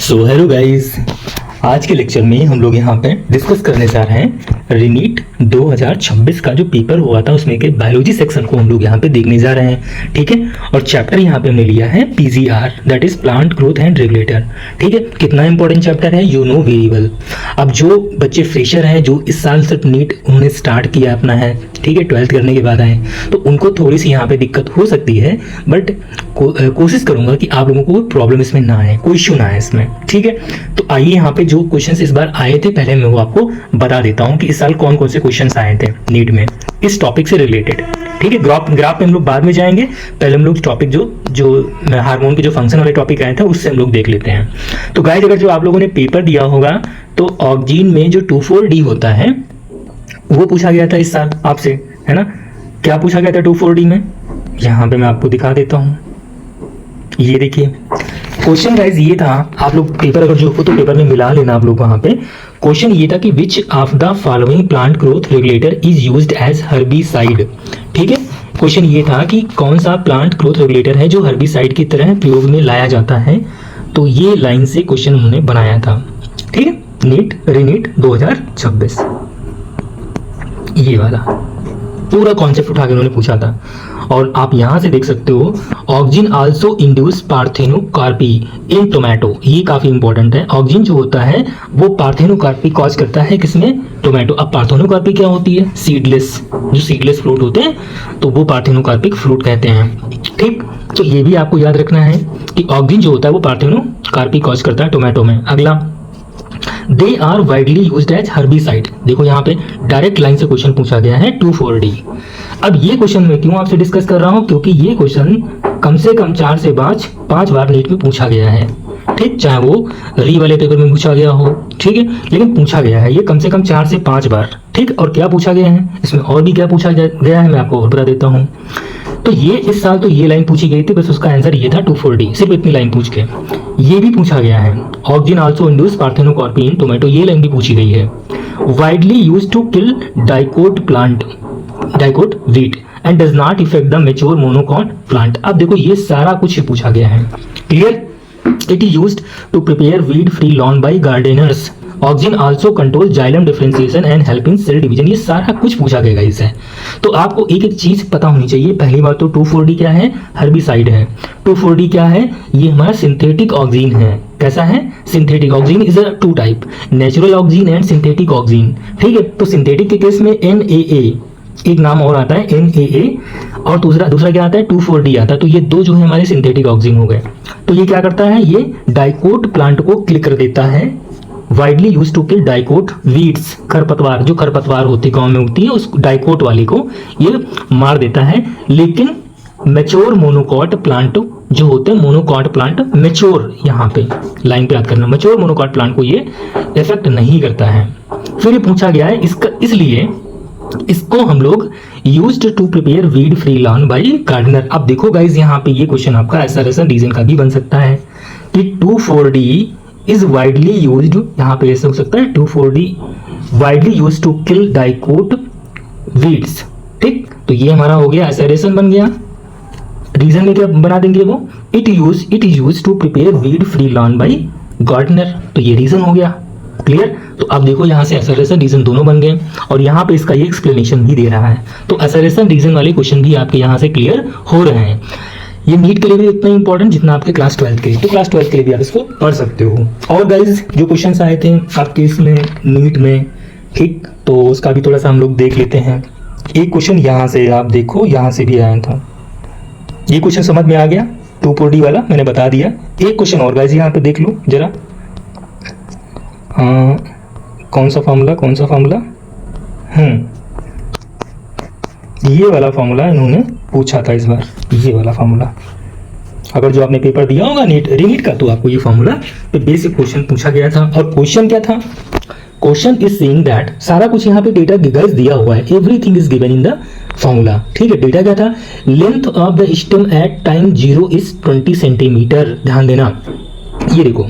So hello guys, आज के lecture में हम लोग यहाँ पे डिस्कस करने जा रहे हैं रीनीट 2026 का जो पेपर हुआ था उसमें के बायोलॉजी सेक्शन को हम लोग यहाँ पे देखने जा रहे हैं। ठीक है, और चैप्टर यहाँ पे हमने लिया है PGR, that is plant growth and regulator. ठीक है, कितना इंपॉर्टेंट चैप्टर है यू नो वेरी वेल। अब जो बच्चे फ्रेशर हैं, जो इस साल सिर्फ नीट उन्होंने स्टार्ट किया अपना है, ठीक है, 12th करने के बाद आए, तो उनको थोड़ी सी यहाँ पे दिक्कत हो सकती है, बट कोशिश करूंगा कि आप लोगों को कोई प्रॉब्लम इसमें ना आए, कोई इश्यू ना आए इसमें। ठीक है, तो आइए यहाँ पे जो क्वेश्चंस इस बार आए थे पहले मैं वो आपको बता देता हूँ कि इस साल कौन कौन से क्वेश्चंस आए थे नीट में इस टॉपिक से रिलेटेड। ठीक है, ग्राफ पे हम लोग बाद में जाएंगे, पहले हम लोग टॉपिक जो हार्मोन के जो फंक्शन वाले टॉपिक आए थे उससे हम लोग देख लेते हैं। तो गाइस, अगर जो आप लोगों ने पेपर दिया होगा तो ऑक्जीन में जो 2,4-D होता है वो पूछा गया था इस साल आपसे, है ना। क्या पूछा गया था 2,4-D में, यहाँ पे मैं आपको दिखा देता हूँ। ये देखिए क्वेश्चन गाइस ये था, आप लोग पेपर अगर जो हो तो पेपर में मिला लेना आप लोग। वहां पे क्वेश्चन ये था कि which of the following plant growth regulator is used as herbicide. ठीक है, क्वेश्चन ये था कि कौन सा प्लांट ग्रोथ रेगुलेटर है जो हर्बिसाइड की तरह प्रयोग में लाया जाता है। तो ये लाइन से क्वेश्चन उन्होंने बनाया था। ठीक है, नीट रीनीट 2026 ये वाला पूरा कॉन्सेप्ट उठा के उन्होंने पूछा था। और आप यहां से देख सकते हो, oxygen also induce parthenocarpy in tomato. ये काफी इंपॉर्टेंट है। ऑक्सीजन जो होता है वो पार्थेनोकार्पी कॉज करता है किसमें, टोमेटो। अब पार्थेनोकार्पी क्या होती है, सीडलेस, जो सीडलेस फ्रूट होते हैं तो वो पार्थेनोकार्पिक फ्रूट कहते हैं। ठीक, तो ये भी आपको याद रखना है कि ऑक्सीजन जो होता है वो पार्थेनोकार्पी कॉज करता है टोमेटो में। अगला, they are widely used as herbicide. देखो यहाँ पे डायरेक्ट लाइन से क्वेश्चन पूछा गया है 2,4-D। अब ये क्वेश्चन मैं क्यों आपसे डिस्कस कर रहा हूँ, क्योंकि ये क्वेश्चन कम से कम 4 से 5 बार नीट में पूछा गया है। ठीक, चाहे वो री वाले पेपर में पूछा गया हो, ठीक है, लेकिन पूछा गया है ये कम से कम 4 से 5 बार। ठीक, और क्या पूछा गया है इसमें, और भी क्या पूछा गया है मैं आपको और बता देता हूँ। तो ये इस साल तो ये लाइन पूछी गई थी, बस उसका आंसर ये था 2,4-D, सिर्फ इतनी लाइन पूछ के। ये भी पूछा गया है, auxin also induce parthenocarpy in tomato, ये लाइन भी पूछी गई है। Widely used to kill dicot plant, dicot weed and does not effect the mature monocot plant. अब देखो ये सारा कुछ पूछा गया है। Clear, it is used to prepare weed free lawn by gardeners. Auxin also control xylem differentiation and help in cell division. ये सारा कुछ पूछा गया इससे। तो आपको एक एक चीज पता होनी चाहिए। पहली बात तो 2,4-D क्या है, हर्बिसाइड है। 2,4-D क्या है, ये हमारा सिंथेटिक ऑक्सीजन है। कैसा है, synthetic oxygen is a 2 type, natural oxygen and synthetic oxygen. ठीक है, तो सिंथेटिक के केस में NaA, एक नाम और आता है NaA, और दूसरा क्या आता है 2,4-D आता है। तो ये दो जो है हमारे सिंथेटिक ऑक्सीजन हो गए। तो ये क्या करता है, ये डाइकोट प्लांट को किल कर देता है। Widely use to kill dicot weeds, खरपतवार, जो खरपतवार होती गांव में उगती है उस डाइकोट वाली को ये मार देता है। लेकिन मैच्योर मोनोकॉट प्लांट जो होते हैं, मोनोकॉट प्लांट मैच्योर, यहाँ पे लाइन पे याद करना, मैच्योर मोनोकॉट प्लांट को ये इफेक्ट नहीं करता है। फिर ये पूछा गया है इसका, इसलिए इसको हम लोग used to prepare weed free lawn by gardener. अब देखो गाइज, यहाँ पे ये क्वेश्चन आपका ऐसा रीजन का भी बन सकता है कि 2,4-D इज वाइडली यूज्ड, यहाँ पे ऐसा हो सकता है 2,4-D widely used to kill dicot weeds. ठीक, तो ये हमारा हो गया एसरेशन बन गया। रीजन में क्या बना देंगे वो, it is used to prepare weed free lawn by gardener, तो ये रीजन हो गया। क्लियर, तो अब देखो यहाँ से एसरेशन रीजन दोनों बन गए, और यहाँ पे इसका ये एक्सप्लेनेशन भी दे रहा है। तो एसरेशन रीजन वाले क्वेश्चन भी आपके यहाँ से क्लियर हो रहे हैं। ये नीट के लिए भी इतना इंपॉर्टेंट जितना आपके क्लास 12 के लिए, तो क्लास 12 के लिए भी आप इसको पढ़ सकते हो। और गाइज जो क्वेश्चंस आए थे आपके इसमें नीट में, ठीक, तो उसका भी थोड़ा सा हम लोग देख लेते हैं। एक क्वेश्चन यहाँ से आप देखो, यहाँ से भी आया था, ये क्वेश्चन समझ में आ गया, 2,4-D वाला मैंने बता दिया। एक क्वेश्चन और गाइज यहाँ पे देख लो जरा, कौन सा फॉर्मूला, ये वाला फॉर्मूला इन्होंने पूछा था इस बार, ये वाला फॉर्मूला। अगर जो आपने पेपर दिया होगा नीट रीनीट का, तो आपको ये फॉर्मूला पे बेसिक क्वेश्चन पूछा गया था। और क्वेश्चन क्या था, क्वेश्चन इज सेइंग दैट, सारा कुछ यहाँ पे डेटा गाइस दिया हुआ है, everything is given in the formula. ठीक है, डेटा क्या था, length of the stem at time 0 is 20 centimetre. ध्यान देना, ये देखो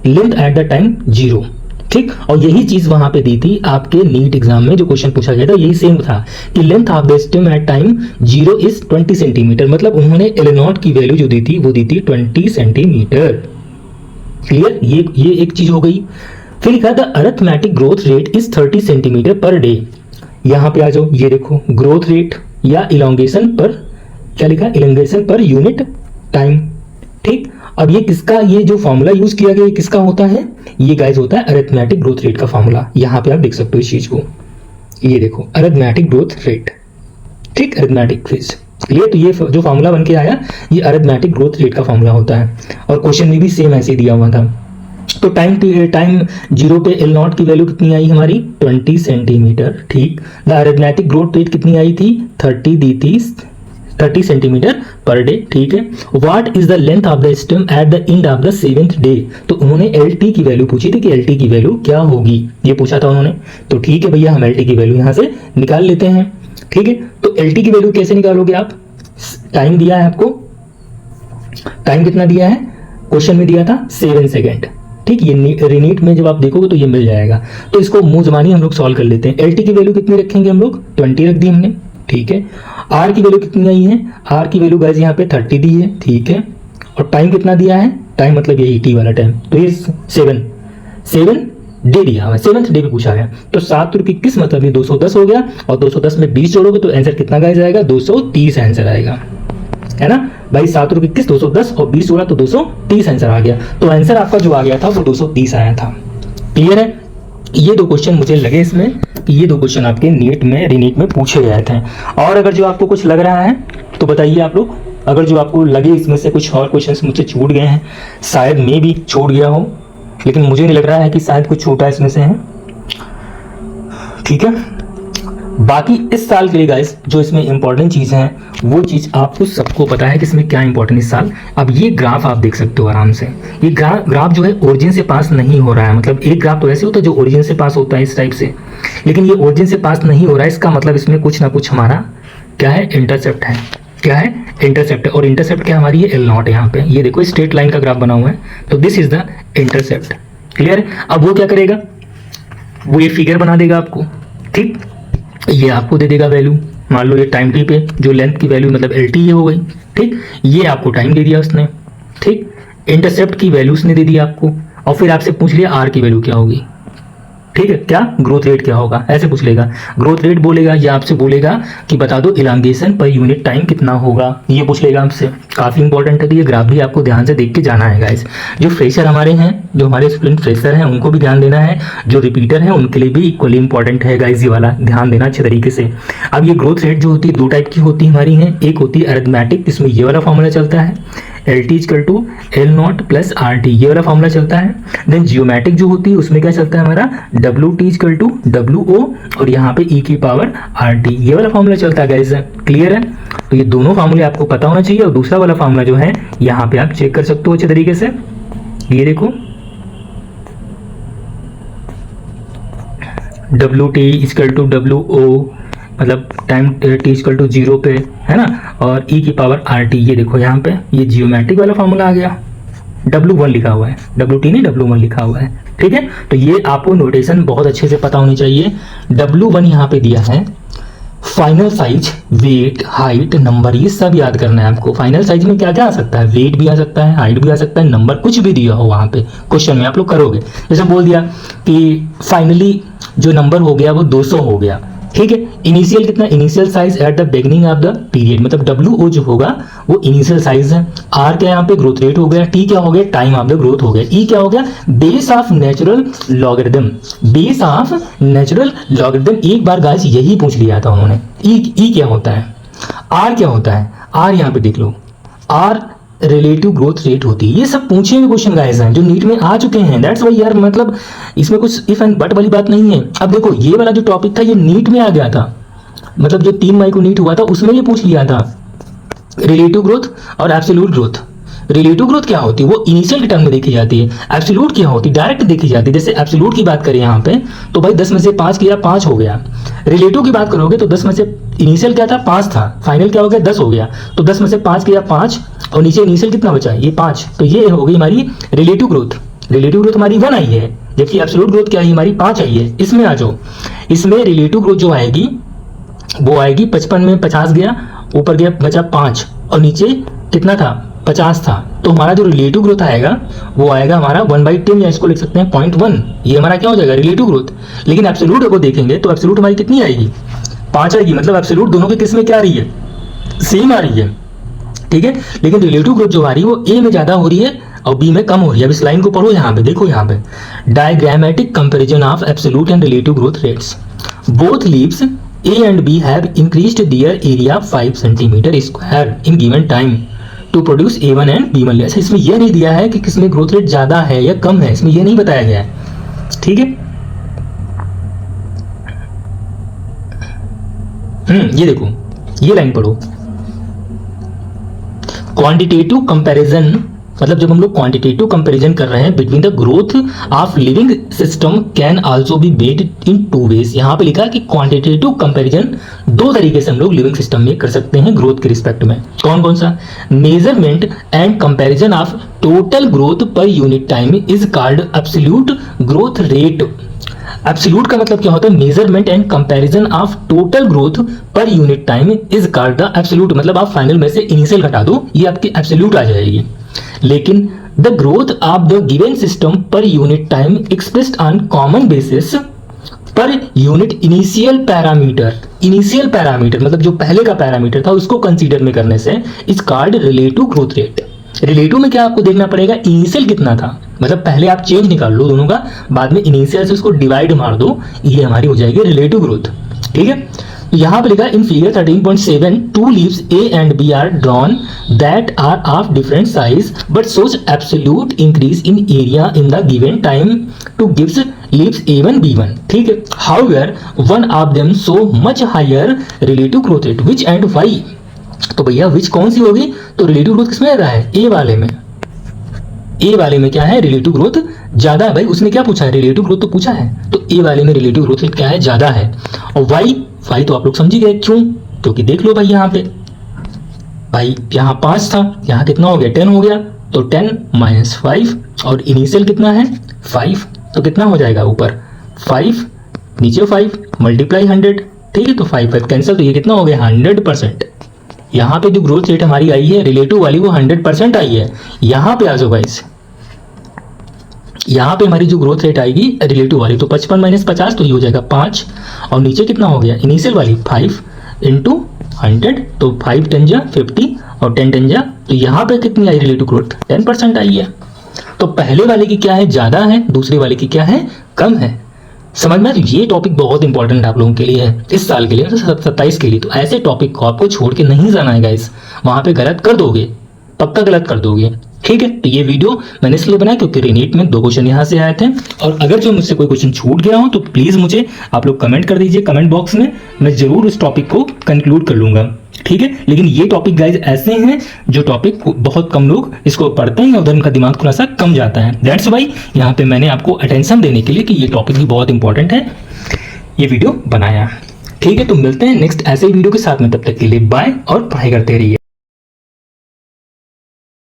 लेंथ एट द टाइम 0, ठीक, और यही चीज वहां पे दी थी आपके नीट एग्जाम में, जो क्वेश्चन पूछा गया था यही सेम था कि length of the stem at time 0 is 20 centimetre. मतलब उन्होंने L0 की वैल्यू जो दी थी वो दी थी 20 सेंटीमीटर। क्लियर, ये एक चीज हो गई। फिर लिखा था arithmetic growth rate is 30 centimetre per day. यहां पे आ जाओ, ये देखो ग्रोथ रेट या इलोंगेशन पर, क्या लिखा, इलोंगेशन पर यूनिट टाइम। ठीक, अब ये किसका, ये जो फॉर्मूला यूज किया गया किसका होता है, ये गाइस होता है अरिथमेटिक ग्रोथ रेट का फॉर्मूला। यहां पे आप देख सकते हो इस चीज को, ये देखो अरिथमेटिक ग्रोथ रेट। ठीक, अरिथमेटिक फेज। क्लियर, तो ये जो फॉर्मूला बन के आया ये अरिथमेटिक ग्रोथ रेट का फॉर्मूला होता है, और क्वेश्चन में भी सेम ऐसे दिया हुआ था। तो टाइम जीरो पे एल नॉट की वैल्यू कितनी आई हमारी, 20 सेंटीमीटर। ठीक, द अरिथमेटिक ग्रोथ रेट कितनी आई थी, 30 सेंटीमीटर पर डे। ठीक है, what is the length of the stem at the end of the 7th day. तो उन्होंने एल टी की वैल्यू पूछी थी कि एल टी की वैल्यू क्या होगी, ये पूछा था उन्होंने। तो ठीक है भैया, हम एल टी की वैल्यू यहां से निकाल लेते हैं। ठीक है, तो एल टी की वैल्यू कैसे निकालोगे आप, टाइम दिया है आपको, टाइम कितना दिया है, क्वेश्चन में दिया था 7 सेकेंड। ठीक, ये रिनीट में जब आप देखोगे तो ये मिल जाएगा। तो इसको मुंह जबानी हम लोग सॉल्व कर लेते हैं। एल टी की वैल्यू कितनी रखेंगे हम लोग, 20 रख दी हमने। ठीक है, आर की वैल्यू कितनी आई है, आर की वैल्यू गाइस यहाँ पे 30 दी है। ठीक है, और टाइम कितना दिया है, टाइम मतलब ये टी वाला टाइम, तो ये 7 डे दिया हुआ, 7th डे पे पूछा गया। तो 7 रुपये 21 मतलब ये 210 हो गया, और 210 में 20 जोड़ोगे तो आंसर कितना गाइस आएगा, 230 आंसर आएगा, है ना भाई। 7 रुपये 21, 210 और 20 जोड़ा तो 230 आंसर आ गया। तो आंसर आपका जो आ गया था वो 230 आया था। क्लियर है, ये दो क्वेश्चन मुझे लगे इसमें कि ये दो क्वेश्चन आपके नीट में रीनीट में पूछे गए थे। और अगर जो आपको कुछ लग रहा है तो बताइए आप लोग, अगर जो आपको लगे इसमें से कुछ और क्वेश्चन मुझसे छूट गए हैं, शायद मैं भी छूट गया हो, लेकिन मुझे नहीं लग रहा है कि शायद कुछ छूटा इसमें से है। ठीक है, बाकी इस साल के लिए गाइस जो इसमें इंपॉर्टेंट चीज़ है वो चीज़ आपको सबको पता है कि इसमें क्या इंपॉर्टेंट इस साल। अब ये ग्राफ आप देख सकते हो आराम से, ये ग्राफ जो है ओरिजिन से पास नहीं हो रहा है। मतलब एक ग्राफ तो ऐसे होता है जो ओरिजिन से पास होता है इस टाइप से, लेकिन ये ओरिजिन से पास नहीं हो रहा है। इसका मतलब इसमें कुछ ना कुछ हमारा क्या है, इंटरसेप्ट है। क्या है, इंटरसेप्ट है। और इंटरसेप्ट क्या हमारी, ये एल नॉट है। यहाँ पे ये देखो स्ट्रेट लाइन का ग्राफ बना हुआ है, तो this is the intercept. Clear है, अब वो क्या करेगा, वो ये फिगर बना देगा आपको। ठीक, ये आपको दे देगा वैल्यू, मान लो ये टाइम टी पे जो लेंथ की वैल्यू मतलब एल टी ये हो गई। ठीक, ये आपको टाइम दे दिया उसने। ठीक, इंटरसेप्ट की वैल्यू उसने दे दिया आपको, और फिर आपसे पूछ लिया आर की वैल्यू क्या होगी। ठीक है, क्या ग्रोथ रेट क्या होगा, ऐसे पूछ लेगा। ग्रोथ रेट बोलेगा या आपसे बोलेगा कि बता दो इलांगेशन पर यूनिट टाइम कितना होगा, ये पूछ लेगा आपसे। काफी इंपॉर्टेंट है, तो ये ग्राफ भी आपको ध्यान से देख के जाना है गाइस। जो फ्रेशर हमारे हैं, जो हमारे स्टूडेंट फ्रेशर हैं, उनको भी ध्यान देना है। जो रिपीटर है उनके लिए भी इक्वली इंपॉर्टेंट है गाइस, ये वाला ध्यान देना अच्छे तरीके से। अब ये ग्रोथ रेट जो होती है दो टाइप की होती है हमारी है, एक होती है अरिथमेटिक, इसमें ये वाला फॉर्मूला चलता है, L T equal to L not plus R T, ये वाला फॉर्मूला चलता है। देन जियोमेट्रिक जो होती है उसमें क्या चलता है हमारा, W T equal to W O और यहाँ पे ई की पावर आर टी, ये वाला फॉर्मूला चलता है गाइस। क्लियर है, तो ये दोनों फॉर्मूले आपको पता होना चाहिए। और दूसरा वाला फॉर्मूला जो है यहाँ पे आप चेक कर सकते हो अच्छे तरीके से, ये देखो W T equal to W O मतलब टाइम टी इक्वल टू 0 पे, है ना, और ई की पावर आर टी, ये देखो यहाँ पे ये जियोमेट्रिक वाला फॉर्मूला आ गया। W1 लिखा हुआ है, W2 नहीं W1 लिखा हुआ है। ठीक है, तो ये आपको नोटेशन बहुत अच्छे से पता होनी चाहिए। W1 यहाँ पे दिया है, final size, weight, height, number, ये सब याद करना है आपको। फाइनल साइज में क्या क्या आ सकता है, वेट भी आ सकता है, हाइट भी आ सकता है, नंबर कुछ भी दिया हो वहाँ पे क्वेश्चन में आप लोग करोगे। जैसे बोल दिया कि फाइनली जो नंबर हो गया वो 200 हो गया। ठीक है, इनिशियल कितना, initial size at the beginning of the period, मतलब डब्ल्यू ओ जो होगा वो इनिशियल साइज है। आर क्या यहाँ पे ग्रोथ रेट हो गया, टी क्या हो गया, टाइम ऑफ द ग्रोथ हो गया, ई क्या हो गया, base of natural logarithm, base of natural logarithm. एक बार गाइस यही पूछ लिया था उन्होंने। ई क्या होता है, आर क्या होता है, आर यहाँ पे देख लो, आर रिलेटिव ग्रोथ रेट होती है। ये सब पूछे हुए क्वेश्चन गाइस हैं जो नीट में आ चुके हैं। दैट्स वाई यार, मतलब इसमें कुछ इफ एंड बट वाली बात नहीं है। अब देखो ये वाला जो टॉपिक था ये नीट में आ गया था, मतलब जो 3 मई को नीट हुआ था उसमें ये पूछ लिया था, रिलेटिव ग्रोथ और एब्सोल्यूट ग्रोथ। रिलेटिव ग्रोथ क्या होती है, वो इनिशियल के टर्म में देखी जाती है। एब्सोल्यूट क्या होती है, डायरेक्ट देखी जाती है। जैसे एब्सोल्यूट की बात करें यहाँ पे तो भाई 10 में से 5 किया 5 हो गया। रिलेटिव की बात करोगे तो 10 में से इनिशियल क्या था 5 था, फाइनल क्या हो गया 10 हो गया। तो 10 में से 5 किया 5 और नीचे इनिशियल कितना बचा, ये 5। तो ये हो गई हमारी रिलेटिव ग्रोथ। रिलेटिव ग्रोथ हमारी 1 आई है, जबकि एब्सोल्यूट ग्रोथ क्या है हमारी 5 आई है। इसमें आ जाओ, इसमें रिलेटिव ग्रोथ जो आएगी वो आएगी 55 में 50 गया, ऊपर गया बचा 5 और नीचे कितना था 50 था, तो हमारा जो रिलेटिव ग्रोथ आएगा वो आएगा हमारा 1/10, या इसको लिख सकते हैं 0.1। ये हमारा क्या हो जाएगा, रिलेटिव ग्रोथ। लेकिन एब्सोल्यूट अगर देखेंगे तो एब्सोल्यूट हमारी कितनी आएगी, 5 आएगी। मतलब एब्सोल्यूट दोनों के किस में क्या आ रही है, सेम आ रही है, ठीक है। लेकिन रिलेटिव ग्रोथ जो आ रही है वो ए में ज्यादा हो रही है और बी में कम हो रही है। अब इस लाइन को पढ़ो, यहाँ पे देखो, यहाँ पे diagrammatic comparison of absolute and relative growth rates, both leaves A and B have increased their area 5 centimeter square in given time to produce A1 and B1। अच्छा, इसमें यह नहीं दिया है कि किसमें ग्रोथ रेट ज्यादा है या कम है, इसमें यह नहीं बताया गया है, ठीक है। ये देखो, ये लाइन पढ़ो, क्वांटिटेटिव कंपैरिजन, मतलब जब हम लोग क्वांटिटेटिव कंपैरिजन कर रहे हैं between the growth of living system can also be made in 2 ways. यहाँ पे लिखा है कि क्वांटिटेटिव कंपैरिजन 2 तरीके से हम लोग लिविंग सिस्टम में कर सकते हैं ग्रोथ के रिस्पेक्ट में। कौन कौन सा, measurement and comparison of total growth per unit time is called absolute growth rate. Absolute का मतलब क्या होता है, measurement and comparison of total growth per unit time is called the absolute. मतलब आप फाइनल में से इनिशियल घटा दो, ये आपकी एब्सोल्यूट आ जाएगी। लेकिन the growth of the given system per unit time expressed on common basis per unit initial parameter, initial parameter मतलब जो पहले का पैरामीटर था उसको कंसीडर में करने से is called relative growth rate. Relative में क्या आपको देखना पड़ेगा, इनिशियल कितना था, मतलब पहले आप चेंज निकाल लो दोनों का, बाद में इनिशियल से उसको डिवाइड मार दो, ये हमारी हो जाएगी रिलेटिव ग्रोथ, ठीक है। तो यहाँ पे लिखा in figure 13.7 2 leaves A and B are drawn that are of different size but shows absolute increase in area in the given time to gives leaves A1 B1, ठीक है। However, one of them show much higher relative growth rate, which and why? तो भैया which कौन सी होगी, तो relative growth किसमें ज्यादा है, ए वाले में। ए वाले में क्या है, रिलेटिव ग्रोथ ज्यादा है। भाई उसने क्या पूछा है, रिलेटिव ग्रोथ तो पूछा है, तो ए वाले में रिलेटिव ग्रोथ रेट क्या है, ज्यादा है। और वाई तो आप लोग समझ ही गए क्यों, क्योंकि देख लो भाई यहाँ पे, भाई यहाँ 5 था, यहाँ कितना हो गया, 10 हो गया, तो 10 - 5 और इनिशियल कितना है 5, तो कितना हो जाएगा, ऊपर 5 नीचे 5 मल्टीप्लाई 100, ठीक है। तो 5 कैंसिल, तो ये कितना हो गया 100%। यहाँ पे जो ग्रोथ रेट हमारी आई है रिलेटिव वाली वो 100% आई है। यहाँ पे आ जाओ गाइस, यहाँ पे हमारी जो ग्रोथ रेट आएगी रिलेटिव वाली, तो 55 - 50 तो ये हो जाएगा 5, और नीचे कितना हो गया इनिशियल वाली 5 × 100, तो 5 10 जा 50 और 10 10 जा, तो यहाँ पे कितनी आई रिलेटिव ग्रोथ 10% आई है। तो पहले वाले की क्या है, ज्यादा है, दूसरे वाले की क्या है, कम है। समझ में, तो ये टॉपिक बहुत इंपॉर्टेंट आप लोगों के लिए है इस साल के लिए, 27 के लिए। तो ऐसे टॉपिक को आपको छोड़ के नहीं जाना है गाइस, वहां पे गलत कर दोगे, पक्का गलत कर दोगे, ठीक है। तो ये वीडियो मैंने इसलिए बनाया क्योंकि रीनीट में 2 क्वेश्चन यहाँ से आए थे, और अगर जो मुझसे कोई क्वेश्चन छूट गया हो तो प्लीज मुझे आप लोग कमेंट कर दीजिए कमेंट बॉक्स में, मैं जरूर उस टॉपिक को कंक्लूड कर लूंगा, ठीक है। लेकिन ये टॉपिक गाइज ऐसे हैं जो टॉपिक बहुत कम लोग इसको पढ़ते हैं, उधर उनका दिमाग थोड़ा सा कम जाता है। दैट्स वाई यहाँ पे मैंने आपको अटेंशन देने के लिए कि ये टॉपिक भी बहुत इंपॉर्टेंट है, ये वीडियो बनाया, ठीक है। तो मिलते हैं नेक्स्ट ऐसे वीडियो के साथ में, तब तक के लिए बाय और पढ़ाई करते रहिए।